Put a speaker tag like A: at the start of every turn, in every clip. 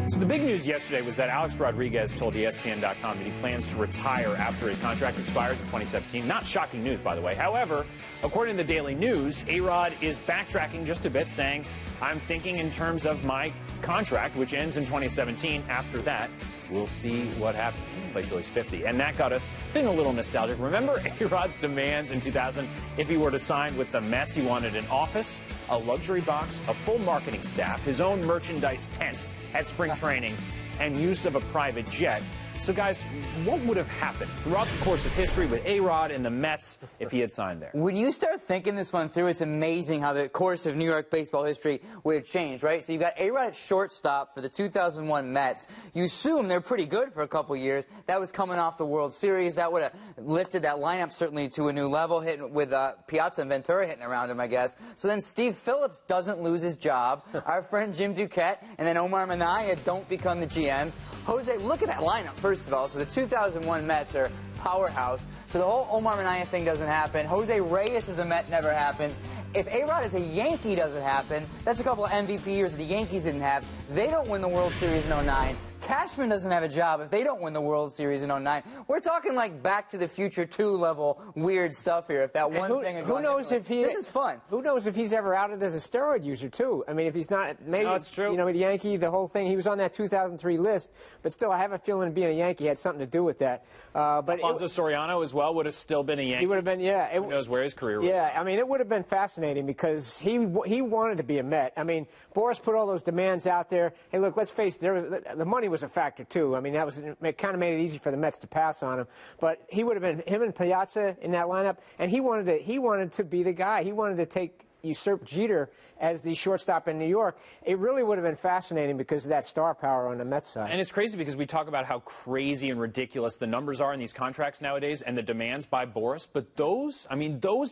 A: So the big news yesterday was that Alex Rodriguez told ESPN.com that he plans to retire after his contract expires in 2017. Not shocking news, by the way. However, according to the Daily News, A-Rod is backtracking just a bit, saying, I'm thinking in terms of my contract, which ends in 2017. After that, we'll see what happens. He can play till he's 50. And that got us feeling a little nostalgic. Remember A-Rod's demands in 2000? If he were to sign with the Mets, he wanted an office, a luxury box, a full marketing staff, his own merchandise tent at spring training, and use of a private jet. So, guys, what would have happened throughout the course of history with A-Rod and the Mets if he had signed there?
B: When you start thinking this one through, it's amazing how the course of New York baseball history would have changed, right? So you got A-Rod at shortstop for the 2001 Mets. You assume they're pretty good for a couple years. That was coming off the World Series. That would have lifted that lineup certainly to a new level, hitting with Piazza and Ventura hitting around him, I guess. So then Steve Phillips doesn't lose his job. Our friend Jim Duquette and then Omar Minaya don't become the GMs. Jose, look at that lineup, first of all. So the 2001 Mets are powerhouse. So the whole Omar Minaya thing doesn't happen. Jose Reyes as a Met never happens. If A-Rod as a Yankee doesn't happen, that's a couple of MVP years that the Yankees didn't have. They don't win the World Series in 09. Cashman doesn't have a job if they don't win the World Series in 09. We're talking like Back to the Future 2 level weird stuff here. If that one thing had gone this is fun.
C: Who knows if he's ever outed as a steroid user, too? I mean, if he's not, maybe,
A: no, it's true.
C: You know, with Yankee, the whole thing, he was on that 2003 list, but still, I have a feeling being a Yankee had something to do with that.
A: But Alfonso Soriano as well would have still been a Yankee.
C: He would have been, yeah.
A: Who knows where his career was.
C: Yeah, I mean, it would have been fascinating because he wanted to be a Met. I mean, Boris put all those demands out there. Hey, look, let's face it, the money was a factor, too. I mean, it kind of made it easy for the Mets to pass on him. But he would have been him and Piazza in that lineup, and he wanted to be the guy. He wanted to usurp Jeter as the shortstop in New York. It really would have been fascinating because of that star power on the Mets side.
A: And it's crazy because we talk about how crazy and ridiculous the numbers are in these contracts nowadays and the demands by Boris. But those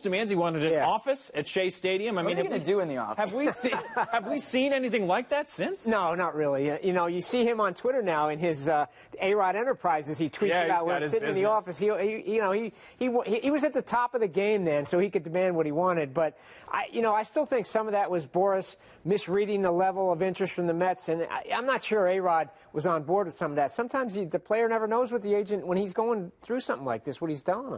A: demands, he wanted an office at Shea Stadium. I mean,
B: what are you going to do in the office?
A: Have we seen anything like that since?
C: No, not really. You know, you see him on Twitter now in his A-Rod Enterprises. He tweets about when he's sitting in the office. He was at the top of the game then, so he could demand what he wanted. But I still think some of that was Boris misreading the level of interest from the Mets, and I'm not sure A-Rod was on board with some of that. Sometimes the player never knows what the agent, when he's going through something like this, what he's telling him.